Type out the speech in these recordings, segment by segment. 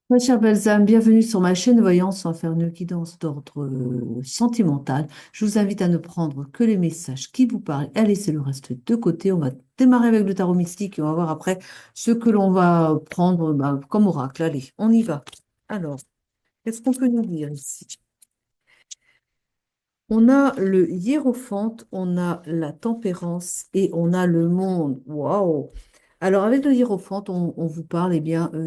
Ma chère Balsam, bienvenue sur ma chaîne Voyance sans faire une guidance d'ordre sentimental. Je vous invite à ne prendre que les messages qui vous parlent et à laisser le reste de côté. On va démarrer avec le tarot mystique et on va voir après ce que l'on va prendre comme oracle. Allez, on y va. Alors, qu'est-ce qu'on peut nous dire ici? On a le hiérophante, on a la tempérance et on a le monde. Waouh! Alors, avec le hiérophante, on vous parle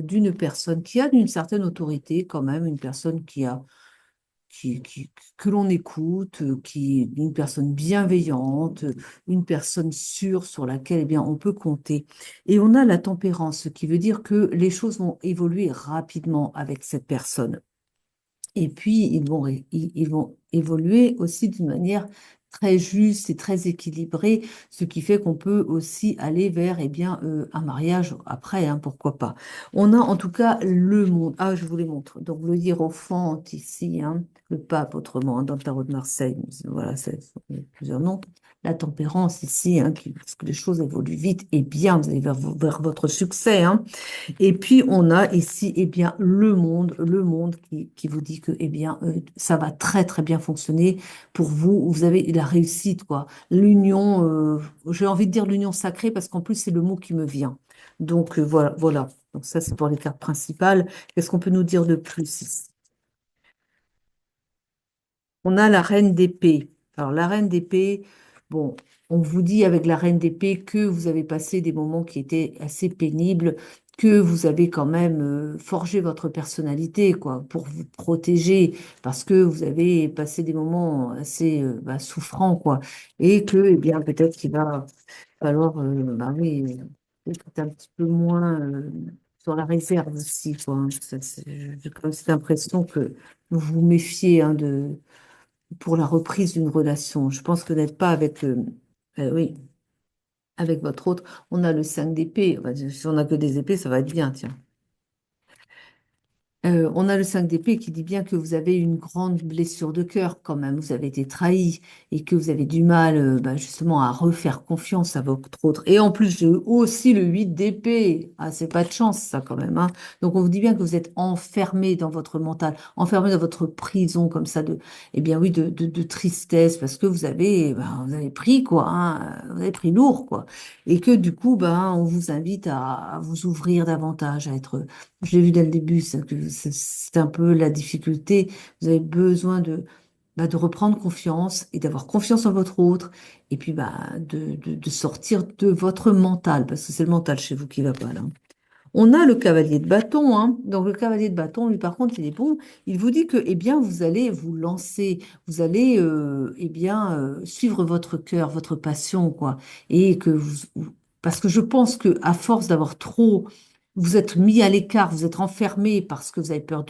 d'une personne qui a une certaine autorité, quand même, une personne que l'on écoute, qui est une personne bienveillante, une personne sûre sur laquelle on peut compter. Et on a la tempérance, ce qui veut dire que les choses vont évoluer rapidement avec cette personne. Et puis, ils vont évoluer aussi d'une manière très juste et très équilibrée, ce qui fait qu'on peut aussi aller vers un mariage après, hein, pourquoi pas. On a en tout cas le monde. Ah, je vous les montre. Donc, le hiérophante ici, hein, le pape autrement, hein, dans le tarot de Marseille. Voilà, plusieurs noms. La tempérance ici, hein, parce que les choses évoluent vite et bien, vous allez vers votre succès, hein. Et puis, on a ici, le monde qui vous dit que, ça va très, très bien fonctionner pour vous. Vous avez la réussite, quoi. L'union, j'ai envie de dire l'union sacrée parce qu'en plus, c'est le mot qui me vient. Donc, voilà, voilà. Donc, ça, c'est pour les cartes principales. Qu'est-ce qu'on peut nous dire de plus ici? On a la reine d'épée. Alors, la reine d'épée, bon, on vous dit avec la reine d'épée que vous avez passé des moments qui étaient assez pénibles, que vous avez quand même forgé votre personnalité, quoi, pour vous protéger, parce que vous avez passé des moments assez souffrants, quoi, et que, peut-être qu'il va falloir, oui, être un petit peu moins sur la réserve aussi, quoi, hein. J'ai quand même cette impression que vous vous méfiez, hein, pour la reprise d'une relation. Je pense que n'être pas avec, oui, avec votre autre, on a le 5 d'épée. Enfin, si on n'a que des épées, ça va être bien, tiens. On a le 5 d'épée qui dit bien que vous avez une grande blessure de cœur quand même, vous avez été trahi et que vous avez du mal justement à refaire confiance à votre autre. Et en plus, j'ai aussi le 8 d'épée. Ah, c'est pas de chance ça quand même, hein. Donc on vous dit bien que vous êtes enfermé dans votre mental, enfermé dans votre prison comme ça oui, de tristesse parce que vous avez pris quoi, hein, vous avez pris lourd quoi. Et que du coup, on vous invite à vous ouvrir davantage, à être je l'ai vu dès le début, c'est un peu la difficulté. Vous avez besoin de reprendre confiance et d'avoir confiance en votre autre, et puis de sortir de votre mental, parce que c'est le mental chez vous qui va pas là. On a le cavalier de bâton, hein. Donc le cavalier de bâton, lui par contre, il est bon. Il vous dit que vous allez vous lancer, vous allez suivre votre cœur, votre passion, quoi, et parce que je pense que à force d'avoir trop vous êtes mis à l'écart, vous êtes renfermé parce que vous avez peur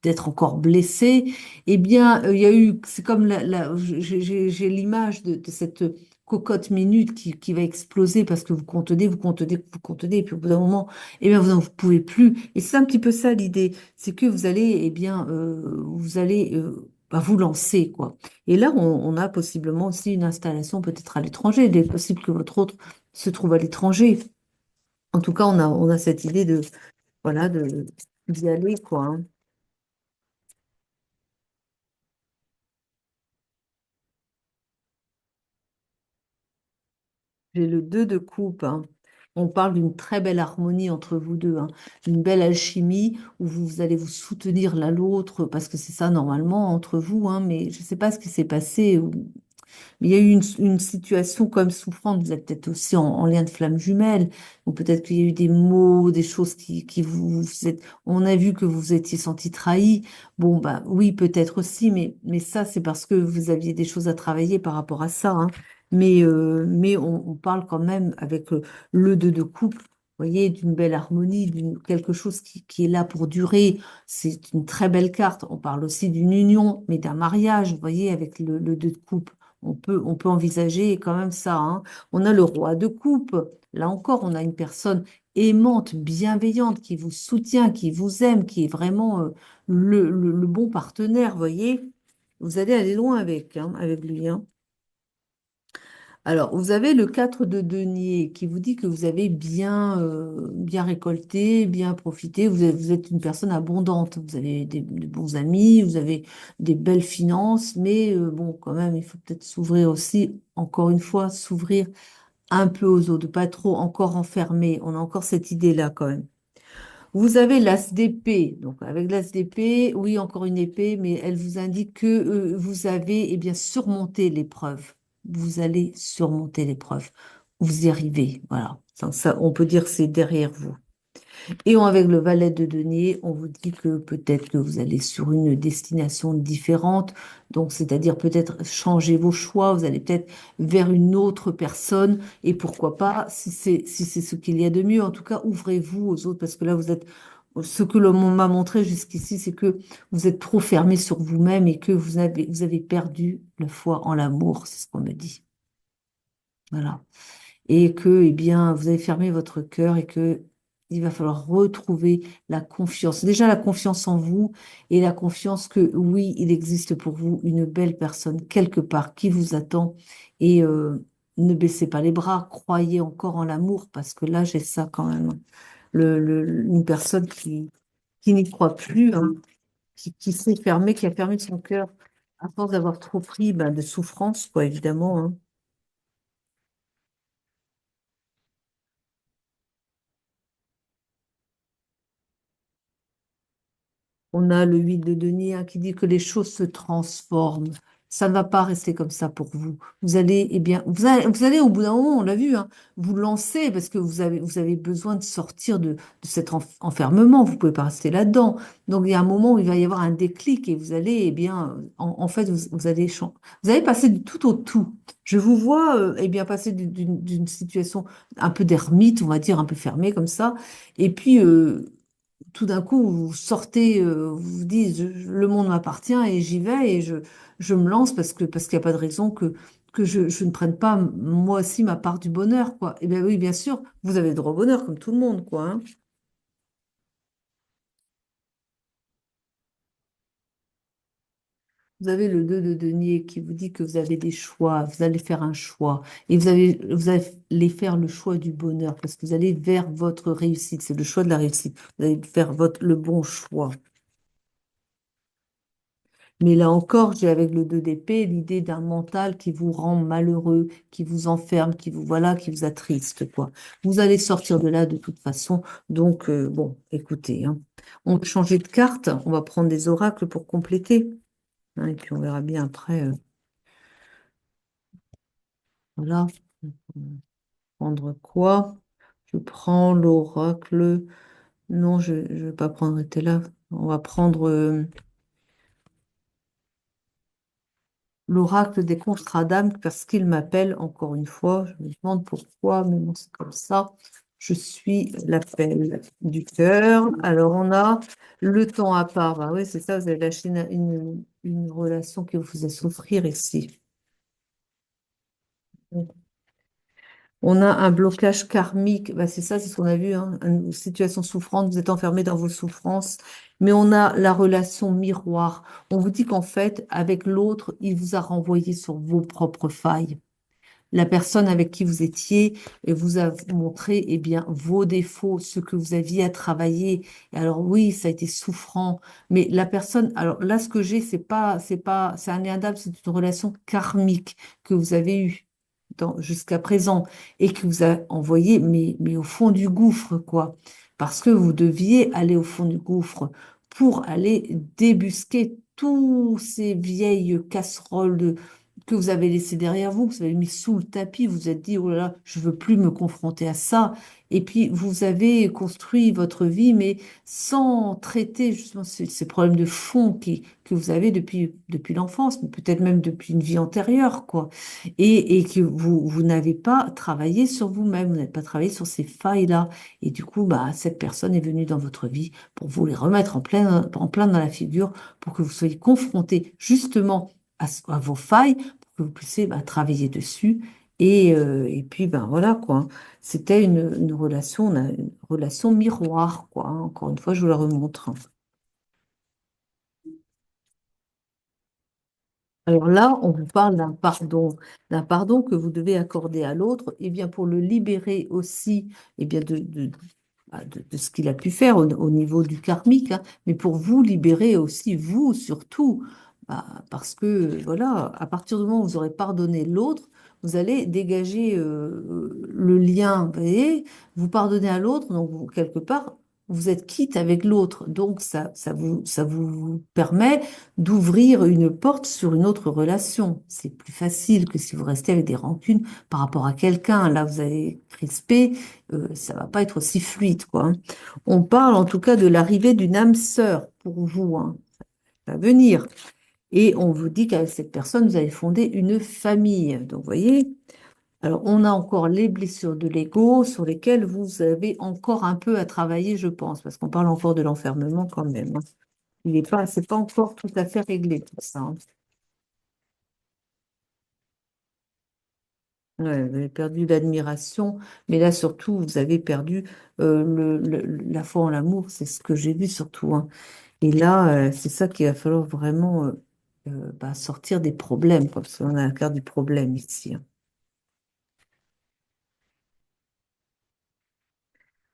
d'être encore blessé, il y a eu, c'est comme j'ai l'image de cette cocotte minute qui va exploser parce que vous contenez, et puis au bout d'un moment, vous n'en pouvez plus. Et c'est un petit peu ça l'idée, c'est que vous allez, vous allez vous lancer, quoi. Et là, on a possiblement aussi une installation peut-être à l'étranger. Il est possible que votre autre se trouve à l'étranger. En tout cas, on a cette idée voilà, d'y aller, quoi, hein. J'ai le 2 de coupe, hein. On parle d'une très belle harmonie entre vous deux, hein. Une belle alchimie où vous allez vous soutenir l'un l'autre, parce que c'est ça normalement entre vous, hein, mais je ne sais pas ce qui s'est passé. Mais il y a eu une situation comme souffrante. Vous êtes peut-être aussi en lien de flamme jumelle, ou peut-être qu'il y a eu des mots, des choses qui vous êtes. On a vu que vous vous étiez senti trahi. Bon, bah oui, peut-être aussi, mais ça, c'est parce que vous aviez des choses à travailler par rapport à ça, hein. Mais on parle quand même avec le 2 de couple. Vous voyez, d'une belle harmonie, d'une quelque chose qui est là pour durer. C'est une très belle carte. On parle aussi d'une union, mais d'un mariage, vous voyez, avec le 2 de couple. On peut envisager quand même ça, hein. On a le roi de coupe. Là encore, on a une personne aimante, bienveillante, qui vous soutient, qui vous aime, qui est vraiment le bon partenaire, vous voyez. Vous allez aller loin avec, hein, avec lui, hein. Alors, vous avez le 4 de denier qui vous dit que vous avez bien récolté, bien profité. Vous êtes une personne abondante. Vous avez de bons amis, vous avez des belles finances, mais bon, quand même, il faut peut-être s'ouvrir aussi, encore une fois, s'ouvrir un peu aux autres, de pas être trop encore enfermé. On a encore cette idée-là quand même. Vous avez l'as d'épée. Donc, avec l'as d'épée, oui, encore une épée, mais elle vous indique que vous avez eh bien, surmonté l'épreuve. Vous allez surmonter l'épreuve. Vous y arrivez. Voilà. Ça, on peut dire que c'est derrière vous. Avec le valet de denier, on vous dit que peut-être que vous allez sur une destination différente. Donc, c'est-à-dire peut-être changer vos choix. Vous allez peut-être vers une autre personne. Et pourquoi pas, si c'est ce qu'il y a de mieux, en tout cas, ouvrez-vous aux autres parce que là, ce que l'on m'a montré jusqu'ici, c'est que vous êtes trop fermé sur vous-même et que vous avez perdu la foi en l'amour. C'est ce qu'on me dit. Voilà et que, eh bien, vous avez fermé votre cœur et que il va falloir retrouver la confiance. Déjà la confiance en vous et la confiance que oui, il existe pour vous une belle personne quelque part qui vous attend et ne baissez pas les bras, croyez encore en l'amour parce que là, j'ai ça quand même. Une personne qui n'y croit plus, hein, qui s'est fermée, qui a fermé son cœur à force d'avoir trop pris ben, de souffrance, quoi, évidemment, hein. On a le 8 de denier hein, qui dit que les choses se transforment. Ça ne va pas rester comme ça pour vous. Vous allez, eh bien, vous allez au bout d'un moment, on l'a vu, hein, vous lancer parce que vous avez besoin de sortir de cet enfermement. Vous pouvez pas rester là-dedans. Donc, il y a un moment où il va y avoir un déclic et vous allez, eh bien, en fait, vous allez passer du tout au tout. Je vous vois, eh bien, passer d'une situation un peu d'ermite, on va dire, un peu fermée comme ça. Et puis, tout d'un coup, vous sortez, vous vous dites, le monde m'appartient et j'y vais et je me lance parce qu'il n'y a pas de raison que je ne prenne pas moi aussi ma part du bonheur, quoi. Eh bien oui, bien sûr, vous avez droit au bonheur comme tout le monde, quoi, hein. Vous avez le 2 de denier qui vous dit que vous avez des choix, vous allez faire un choix et vous allez faire le choix du bonheur parce que vous allez vers votre réussite, c'est le choix de la réussite. Vous allez faire le bon choix. Mais là encore, j'ai avec le 2 d'épée l'idée d'un mental qui vous rend malheureux, qui vous enferme, voilà, qui vous attriste, quoi. Vous allez sortir de là de toute façon. Donc, bon, écoutez, hein. On va changer de carte. On va prendre des oracles pour compléter, hein, et puis on verra bien après. Voilà. Prendre quoi? Je prends l'oracle. Non, je ne vais pas prendre là. On va prendre. L'oracle des contrats d'âme parce qu'il m'appelle encore une fois. Je me demande pourquoi, mais non, c'est comme ça. Je suis l'appel du cœur. Alors, on a le temps à part. Bah oui, c'est ça, vous avez lâché une relation qui vous faisait souffrir ici. On a un blocage karmique. Bah, c'est ça, c'est ce qu'on a vu, hein. Une situation souffrante, vous êtes enfermé dans vos souffrances. Mais on a la relation miroir. On vous dit qu'en fait, avec l'autre, il vous a renvoyé sur vos propres failles. La personne avec qui vous étiez vous a montré eh bien, vos défauts, ce que vous aviez à travailler. Et alors oui, ça a été souffrant, mais la personne, alors là, ce que j'ai, c'est un lien d'âme, c'est une relation karmique que vous avez eue jusqu'à présent et qui vous a envoyé, mais au fond du gouffre, quoi. Parce que vous deviez aller au fond du gouffre pour aller débusquer tous ces vieilles casseroles que vous avez laissé derrière vous, que vous avez mis sous le tapis, vous vous êtes dit, oh là là, je veux plus me confronter à ça. Et puis, vous avez construit votre vie, mais sans traiter justement ces problèmes de fond que vous avez depuis l'enfance, mais peut-être même depuis une vie antérieure, quoi. Et que vous n'avez pas travaillé sur vous-même, vous n'avez pas travaillé sur ces failles-là. Et du coup, bah, cette personne est venue dans votre vie pour vous les remettre en plein dans la figure, pour que vous soyez confrontés justement à vos failles que vous puissiez bah, travailler dessus. Et puis, ben voilà, quoi. C'était une relation, on a une relation miroir, quoi, hein. Encore une fois, je vous la remontre. Alors là, on vous parle d'un pardon que vous devez accorder à l'autre, et bien pour le libérer aussi, et bien de ce qu'il a pu faire au niveau du karmique, hein, mais pour vous libérer aussi, vous surtout, parce que voilà, à partir du moment où vous aurez pardonné l'autre, vous allez dégager le lien, vous voyez, vous pardonnez à l'autre, donc quelque part, vous êtes quitte avec l'autre, donc ça vous permet d'ouvrir une porte sur une autre relation. C'est plus facile que si vous restez avec des rancunes par rapport à quelqu'un. Là, vous allez crisper, ça va pas être aussi fluide, quoi, hein. On parle en tout cas de l'arrivée d'une âme sœur pour vous, hein, à venir. Et on vous dit qu'avec cette personne, vous allez fonder une famille. Donc, vous voyez, alors on a encore les blessures de l'ego sur lesquelles vous avez encore un peu à travailler, je pense, parce qu'on parle encore de l'enfermement quand même, hein. Il n'est pas, c'est pas encore tout à fait réglé tout ça, hein. Ouais, vous avez perdu l'admiration, mais là surtout, vous avez perdu la foi en l'amour, c'est ce que j'ai vu surtout, hein. Et là, c'est ça qu'il va falloir vraiment sortir des problèmes, quoi, parce qu'on a affaire du problème ici, hein.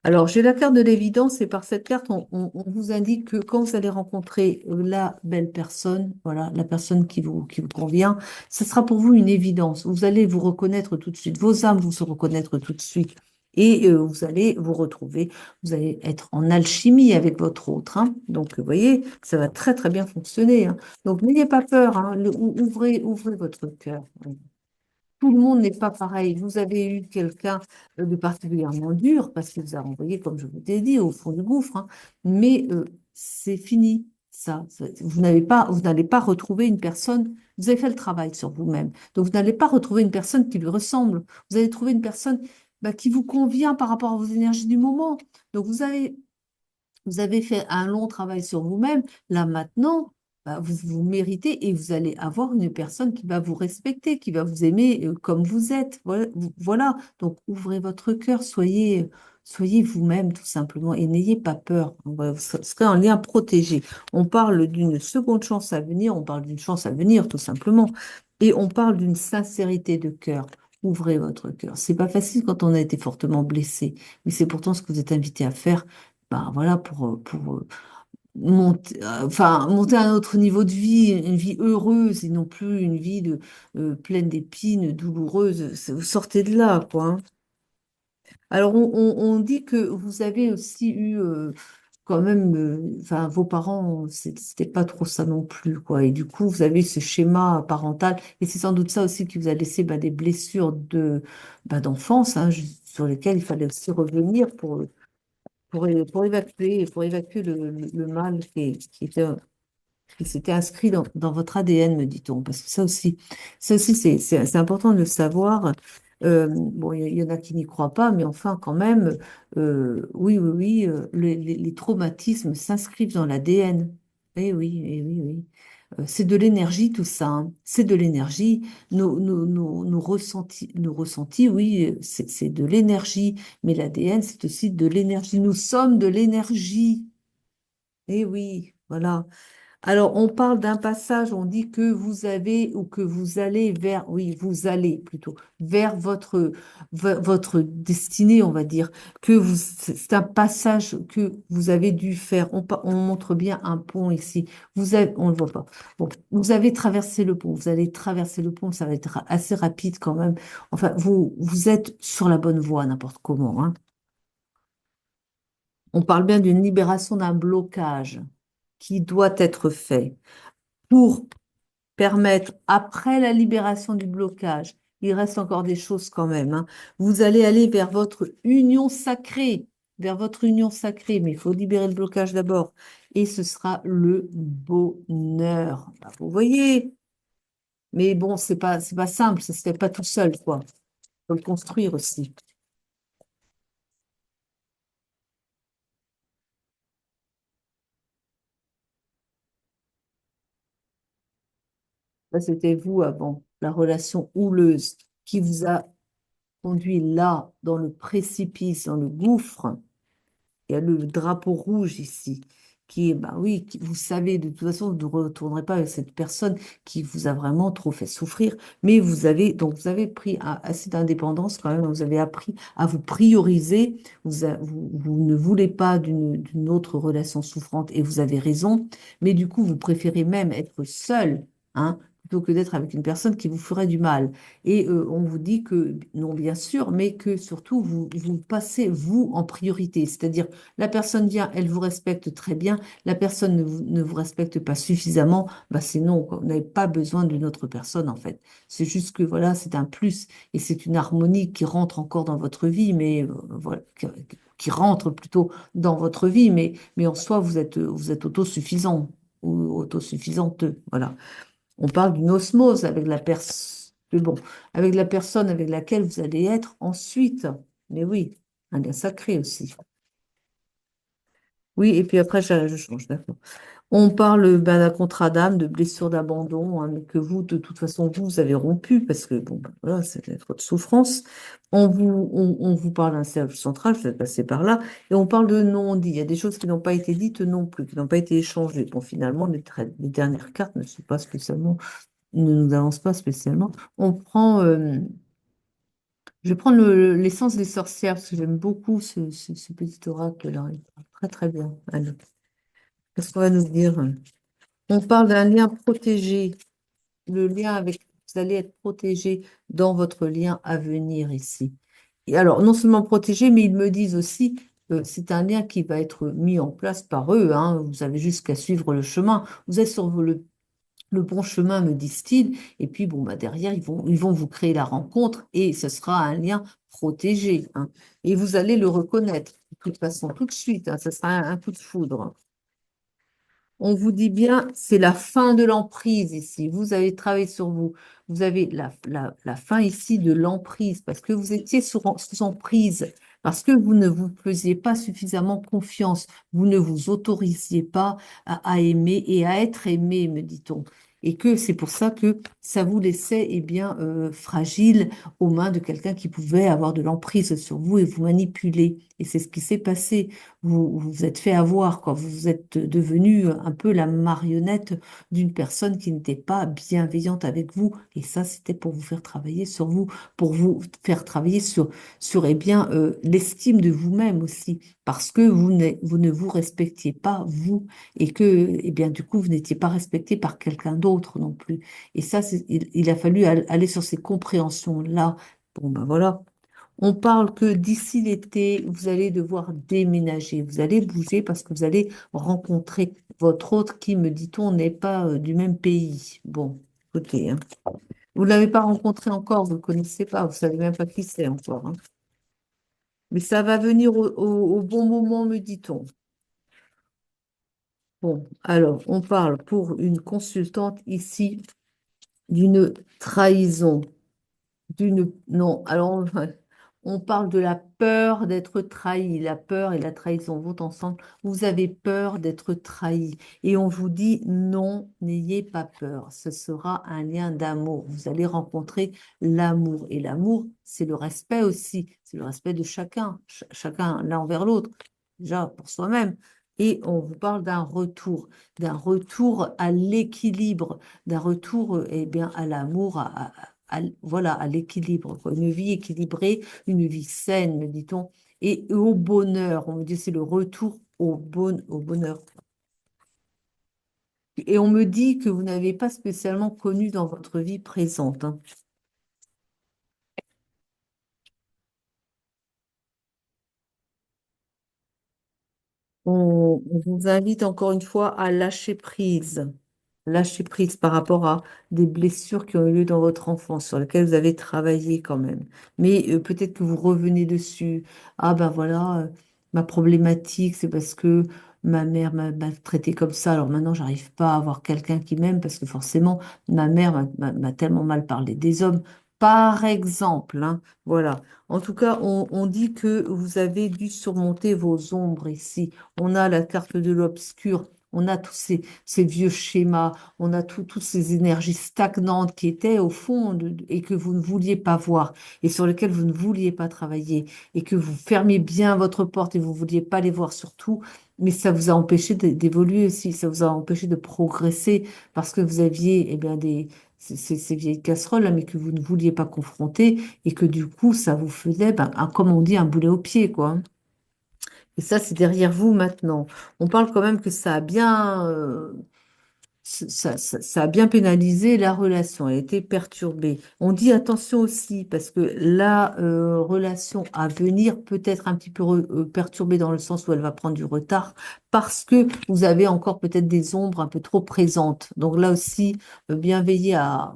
Alors, j'ai la carte de l'évidence et par cette carte, on vous indique que quand vous allez rencontrer la belle personne, voilà, la personne qui vous convient, ce sera pour vous une évidence. Vous allez vous reconnaître tout de suite, vos âmes vont se reconnaître tout de suite et vous allez vous retrouver, vous allez être en alchimie avec votre autre, hein. Donc, vous voyez, ça va très, très bien fonctionner, hein. Donc, n'ayez pas peur, hein. Ouvrez votre cœur. Tout le monde n'est pas pareil. Vous avez eu quelqu'un de particulièrement dur parce qu'il vous a renvoyé, comme je vous l'ai dit, au fond du gouffre, hein. Mais c'est fini, ça. Vous n'allez pas retrouver une personne. Vous avez fait le travail sur vous-même. Donc, vous n'allez pas retrouver une personne qui lui ressemble. Vous allez trouver une personne qui vous convient par rapport à vos énergies du moment. Donc, vous avez fait un long travail sur vous-même. Là, maintenant, vous méritez et vous allez avoir une personne qui va vous respecter, qui va vous aimer comme vous êtes. Voilà, voilà. Donc, ouvrez votre cœur, soyez vous-même tout simplement et n'ayez pas peur. Voilà, vous serez en lien protégé. On parle d'une seconde chance à venir, on parle d'une chance à venir tout simplement. Et on parle d'une sincérité de cœur. Ouvrez votre cœur. C'est pas facile quand on a été fortement blessé, mais c'est pourtant ce que vous êtes invité à faire, voilà, pour monter à un autre niveau de vie, une vie heureuse et non plus une vie pleine d'épines, douloureuse. Vous sortez de là, quoi, hein. Alors, on dit que vous avez aussi eu quand même, enfin, vos parents, c'était pas trop ça non plus, quoi. Et du coup, vous avez ce schéma parental, et c'est sans doute ça aussi qui vous a laissé des blessures d'enfance, hein, sur lesquelles il fallait aussi revenir pour évacuer le mal qui s'était inscrit dans votre ADN, me dit-on. Parce que ça aussi c'est important de le savoir. Bon, il y en a qui n'y croient pas, mais enfin, quand même, oui, oui, oui, les traumatismes s'inscrivent dans l'ADN. Eh oui, oui. C'est de l'énergie, tout ça, hein. C'est de l'énergie. Nos ressentis, oui, c'est de l'énergie. Mais l'ADN, c'est aussi de l'énergie. Nous sommes de l'énergie. Eh oui, voilà. Alors, on parle d'un passage, on dit que vous avez ou que vous allez vers, oui, vous allez plutôt, vers votre destinée, on va dire, c'est un passage que vous avez dû faire. On montre bien un pont ici. On ne le voit pas. Bon, vous avez traversé le pont, vous allez traverser le pont, ça va être assez rapide quand même. Enfin, vous êtes sur la bonne voie, n'importe comment, hein. On parle bien d'une libération d'un blocage qui doit être fait pour permettre, après la libération du blocage, il reste encore des choses quand même, hein. Vous allez aller vers votre union sacrée, mais il faut libérer le blocage d'abord. Et ce sera le bonheur. Vous voyez, mais bon, c'est pas simple, ça se fait pas tout seul, quoi. Il faut le construire aussi. Ça, c'était vous avant, la relation houleuse qui vous a conduit là, dans le précipice, dans le gouffre. Il y a le drapeau rouge ici qui est, bah oui, vous savez, de toute façon, vous ne retournerez pas avec cette personne qui vous a vraiment trop fait souffrir, mais vous avez pris assez d'indépendance quand même, vous avez appris à vous prioriser, vous ne voulez pas d'une autre relation souffrante et vous avez raison, mais du coup, vous préférez même être seul, hein, plutôt que d'être avec une personne qui vous ferait du mal. Et on vous dit que, non, bien sûr, mais que surtout, vous passez, vous, en priorité. C'est-à-dire, la personne vient, elle vous respecte très bien, la personne ne vous respecte pas suffisamment, bah c'est non, quoi. Vous n'avez pas besoin d'une autre personne, en fait. C'est juste que, voilà, c'est un plus et c'est une harmonie qui rentre encore dans votre vie, mais voilà, qui rentre plutôt dans votre vie, mais en soi, vous êtes autosuffisant ou autosuffisante. Voilà. On parle d'une osmose avec la bon, avec la personne avec laquelle vous allez être ensuite. Mais oui, un lien sacré aussi. Oui, et puis après, je change, d'accord. On parle ben, d'un contrat d'âme, de blessure d'abandon, hein, mais que vous, de toute façon, vous avez rompu parce que, bon, ben, voilà, c'est votre souffrance. On vous parle d'un cercle central, je vais passer par là, et on parle de non-dit. Il y a des choses qui n'ont pas été dites non plus, qui n'ont pas été échangées. Bon, finalement, les dernières cartes ne sont pas spécialement ne nous avance pas spécialement. Je vais prendre l'essence des sorcières parce que j'aime beaucoup ce petit oracle-là. Il parle très très bien. Allez, qu'est-ce qu'on va nous dire? On parle d'un lien protégé. Le lien avec, vous allez être protégé dans votre lien à venir ici. Et alors, non seulement protégé, mais ils me disent aussi, c'est un lien qui va être mis en place par eux, hein. Vous avez juste qu'à suivre le chemin. Vous êtes sur le bon chemin, me disent-ils. Et puis, bon, bah, derrière, ils vont vous créer la rencontre et ce sera un lien protégé, hein. Et vous allez le reconnaître, de toute façon, tout de suite, hein. Ce sera un coup de foudre. On vous dit bien, c'est la fin de l'emprise ici. Vous avez travaillé sur vous. Vous avez la fin ici de l'emprise parce que vous étiez sous emprise, parce que vous ne vous faisiez pas suffisamment confiance. Vous ne vous autorisiez pas à aimer et à être aimé, me dit-on. Et que c'est pour ça que ça vous laissait eh bien, fragile aux mains de quelqu'un qui pouvait avoir de l'emprise sur vous et vous manipuler. Et c'est ce qui s'est passé. Vous vous êtes fait avoir, quoi. Vous êtes devenu un peu la marionnette d'une personne qui n'était pas bienveillante avec vous. Et ça, c'était pour vous faire travailler sur vous, pour vous faire travailler sur eh bien, l'estime de vous-même aussi, parce que vous ne vous respectiez pas, vous, et que, eh bien, du coup, vous n'étiez pas respecté par quelqu'un d'autre non plus. Et ça, il a fallu aller sur ces compréhensions-là. Bon, ben voilà. On parle que d'ici l'été, vous allez devoir déménager, vous allez bouger parce que vous allez rencontrer votre autre qui, me dit-on, n'est pas du même pays. Bon, écoutez, hein. Vous ne l'avez pas rencontré encore, vous ne le connaissez pas, vous ne savez même pas qui c'est encore, hein. Mais ça va venir au bon moment, me dit-on. Bon, alors, on parle pour une consultante ici d'une trahison. Non, alors on parle de la peur d'être trahi. La peur et la trahison vont ensemble. Vous avez peur d'être trahi. Et on vous dit non, n'ayez pas peur. Ce sera un lien d'amour. Vous allez rencontrer l'amour. Et l'amour, c'est le respect aussi. C'est le respect de chacun, chacun l'un envers l'autre, déjà pour soi-même. Et on vous parle d'un retour à l'équilibre, d'un retour eh bien, à l'amour, voilà, à l'équilibre, quoi. Une vie équilibrée, une vie saine, me dit-on, et au bonheur. On me dit c'est le retour au bonheur. Et on me dit que vous n'avez pas spécialement connu dans votre vie présente, hein. On vous invite encore une fois à lâcher prise. Lâcher prise par rapport à des blessures qui ont eu lieu dans votre enfance, sur lesquelles vous avez travaillé quand même. Mais peut-être que vous revenez dessus. Ah ben voilà, ma problématique, c'est parce que ma mère m'a traité comme ça. Alors maintenant, j'arrive pas à avoir quelqu'un qui m'aime parce que forcément, ma mère m'a tellement mal parlé des hommes. Par exemple, hein, voilà. En tout cas, on dit que vous avez dû surmonter vos ombres ici. On a la carte de l'obscur On a tous ces vieux schémas, on a toutes ces énergies stagnantes qui étaient au fond et que vous ne vouliez pas voir et sur lesquelles vous ne vouliez pas travailler et que vous fermiez bien votre porte et vous ne vouliez pas les voir surtout. Mais ça vous a empêché d'évoluer aussi, ça vous a empêché de progresser parce que vous aviez eh bien, ces vieilles casseroles, là, mais que vous ne vouliez pas confronter et que du coup, ça vous faisait, ben, comme on dit, un boulet au pied, quoi. Et ça, c'est derrière vous maintenant. On parle quand même que ça a bien, ça a bien pénalisé la relation, elle a été perturbée. On dit attention aussi, parce que la relation à venir peut être un petit peu perturbée dans le sens où elle va prendre du retard, parce que vous avez encore peut-être des ombres un peu trop présentes. Donc là aussi, bien veiller à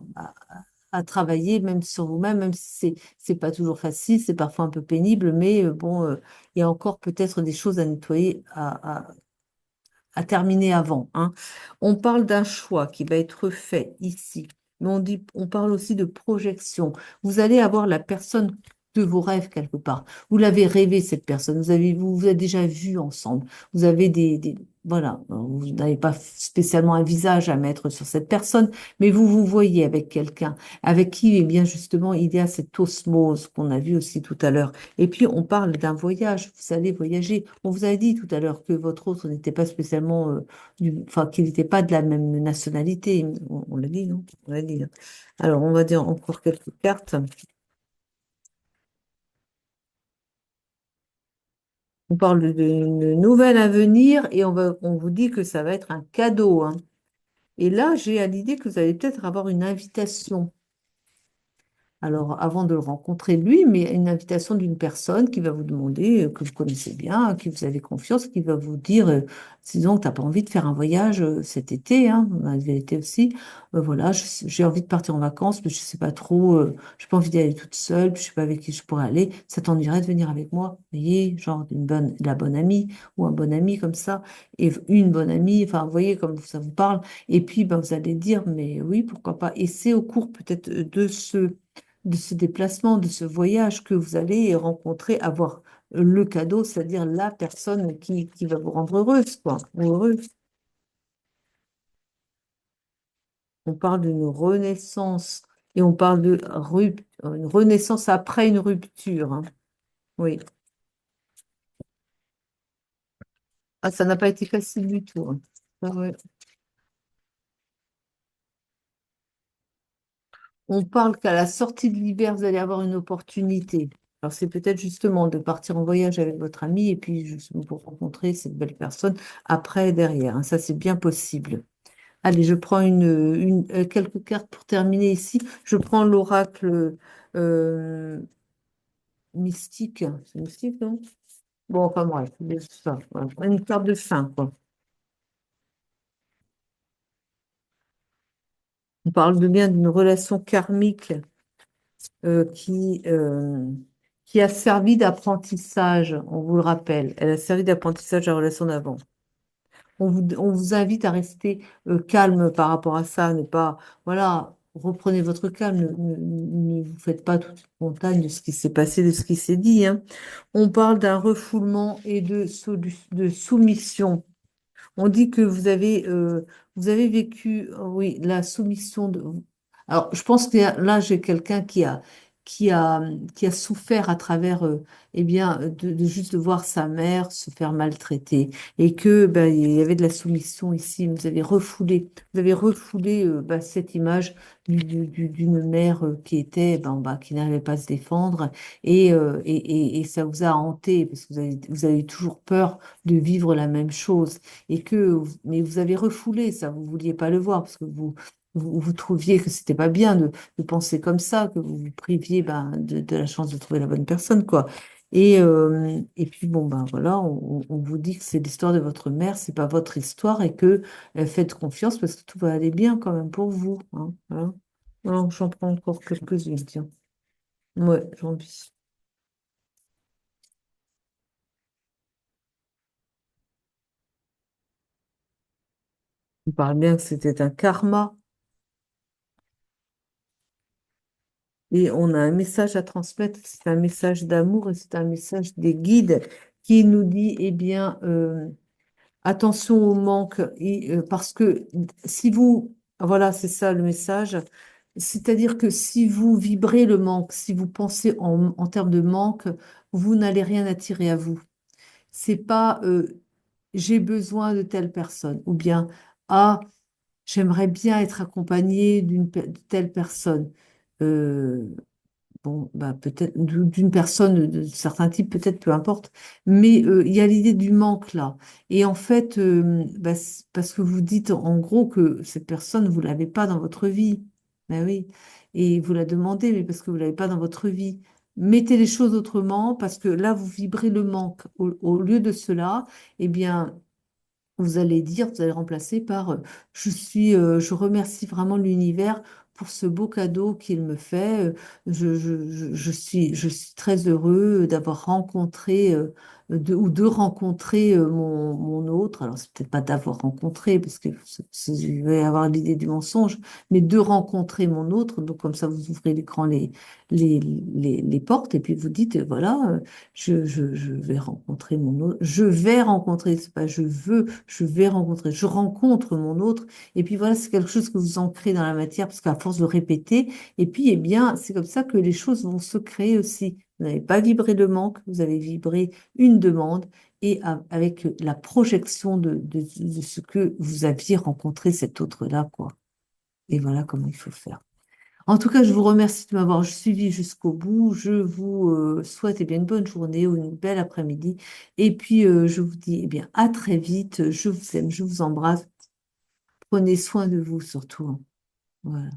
travailler, même sur vous-même, même si c'est pas toujours facile, c'est parfois un peu pénible, mais bon, il y a encore peut-être des choses à nettoyer, à terminer avant, hein. On parle d'un choix qui va être fait ici, mais on parle aussi de projection. Vous allez avoir la personne de vos rêves quelque part. Vous l'avez rêvé, cette personne. Vous êtes déjà vu ensemble. Vous avez voilà, vous n'avez pas spécialement un visage à mettre sur cette personne, mais vous vous voyez avec quelqu'un avec qui, eh bien, justement, il y a cette osmose qu'on a vu aussi tout à l'heure. Et puis, on parle d'un voyage. Vous allez voyager. On vous a dit tout à l'heure que votre autre n'était pas spécialement, enfin, qu'il n'était pas de la même nationalité. On l'a dit, non? On l'a dit, hein. Alors, on va dire encore quelques cartes. On parle d'une nouvelle à venir et on vous dit que ça va être un cadeau, hein. Et là, j'ai à l'idée que vous allez peut-être avoir une invitation. Alors, avant de le rencontrer lui, mais une invitation d'une personne qui va vous demander, que vous connaissez bien, à qui vous avez confiance, qui va vous dire, sinon, tu n'as pas envie de faire un voyage cet été, hein, on a l'été aussi, voilà, j'ai envie de partir en vacances, mais je ne sais pas trop, je n'ai pas envie d'y aller toute seule, puis je ne sais pas avec qui je pourrais aller, ça t'ennuierait de venir avec moi? Vous voyez, genre la bonne amie ou un bon ami comme ça, et une bonne amie, enfin, vous voyez comme ça vous parle, et puis ben, vous allez dire, mais oui, pourquoi pas, et c'est au cours peut-être de ce déplacement, de ce voyage que vous allez rencontrer, avoir le cadeau, c'est-à-dire la personne qui va vous rendre heureuse, quoi, ou heureux. On parle d'une renaissance et on parle de une renaissance après une rupture, hein. Oui. Ah, ça n'a pas été facile du tout, hein. Ah ouais. On parle qu'à la sortie de l'hiver, vous allez avoir une opportunité. Alors, c'est peut-être justement de partir en voyage avec votre ami et puis justement pour rencontrer cette belle personne après, derrière, hein. Ça, c'est bien possible. Allez, je prends quelques cartes pour terminer ici. Je prends l'oracle euh, mystique. C'est mystique, non? Bon, enfin bref, c'est ça. Voilà. Une carte de fin, quoi. On parle de bien d'une relation karmique euh, qui, euh, qui a servi d'apprentissage, on vous le rappelle. Elle a servi d'apprentissage à la relation d'avant. On vous invite à rester calme par rapport à ça, ne pas, voilà, reprenez votre calme, ne vous faites pas toute une montagne de ce qui s'est passé, de ce qui s'est dit, hein. On parle d'un refoulement et de soumission. On dit que vous avez vécu, oui, la soumission de. Alors, je pense que là, j'ai quelqu'un qui a, qui a souffert à travers, eh bien, de juste de voir sa mère se faire maltraiter et que, ben, il y avait de la soumission ici. Vous avez refoulé, ben, cette image d'une mère qui était, ben, bah, qui n'arrivait pas à se défendre et ça vous a hanté parce que vous avez toujours peur de vivre la même chose mais vous avez refoulé ça, vous vouliez pas le voir parce que vous trouviez que c'était pas bien de penser comme ça, que vous vous priviez ben, de la chance de trouver la bonne personne, quoi. Et puis bon ben voilà, on vous dit que c'est l'histoire de votre mère, c'est pas votre histoire et que faites confiance parce que tout va aller bien quand même pour vous, hein, voilà. Alors, j'en prends encore quelques-unes, tiens. Ouais, j'en pis. On parle bien que c'était un karma. Et on a un message à transmettre, c'est un message d'amour et c'est un message des guides qui nous dit, eh bien, attention au manque, parce que si vous, voilà, c'est ça le message. C'est-à-dire que si vous vibrez le manque, si vous pensez en termes de manque, vous n'allez rien attirer à vous. C'est pas j'ai besoin de telle personne ou bien ah, j'aimerais bien être accompagné de telle personne. Euh, bon, bah, peut-être d'une personne de certains types, peut-être, peu importe. Mais il y a l'idée du manque là. Et en fait, bah, parce que vous dites en gros que cette personne, vous l'avez pas dans votre vie. Ben oui. Et vous la demandez, mais parce que vous l'avez pas dans votre vie. Mettez les choses autrement, parce que là, vous vibrez le manque. Au lieu de cela, eh bien, vous allez dire, vous allez remplacer par je remercie vraiment l'univers pour ce beau cadeau qu'il me fait. Je suis très heureux d'avoir rencontré ou de rencontrer mon autre. Alors, c'est peut-être pas d'avoir rencontré, parce que je vais avoir l'idée du mensonge, mais de rencontrer mon autre. Donc, comme ça, vous ouvrez l'écran, les portes, et puis vous dites, voilà. Je vais rencontrer mon autre. Je vais rencontrer, c'est pas je veux, je vais rencontrer. Je rencontre mon autre. Et puis voilà, c'est quelque chose que vous ancrez dans la matière parce qu'à force de répéter, et puis eh bien, c'est comme ça que les choses vont se créer aussi. Vous n'avez pas vibré le manque, vous avez vibré une demande et avec la projection de ce que vous aviez rencontré cet autre-là, quoi. Et voilà comment il faut faire. En tout cas, je vous remercie de m'avoir suivi jusqu'au bout. Je vous souhaite eh bien, une bonne journée ou une belle après-midi. Et puis, je vous dis eh bien, à très vite. Je vous aime, je vous embrasse. Prenez soin de vous surtout, hein. Voilà.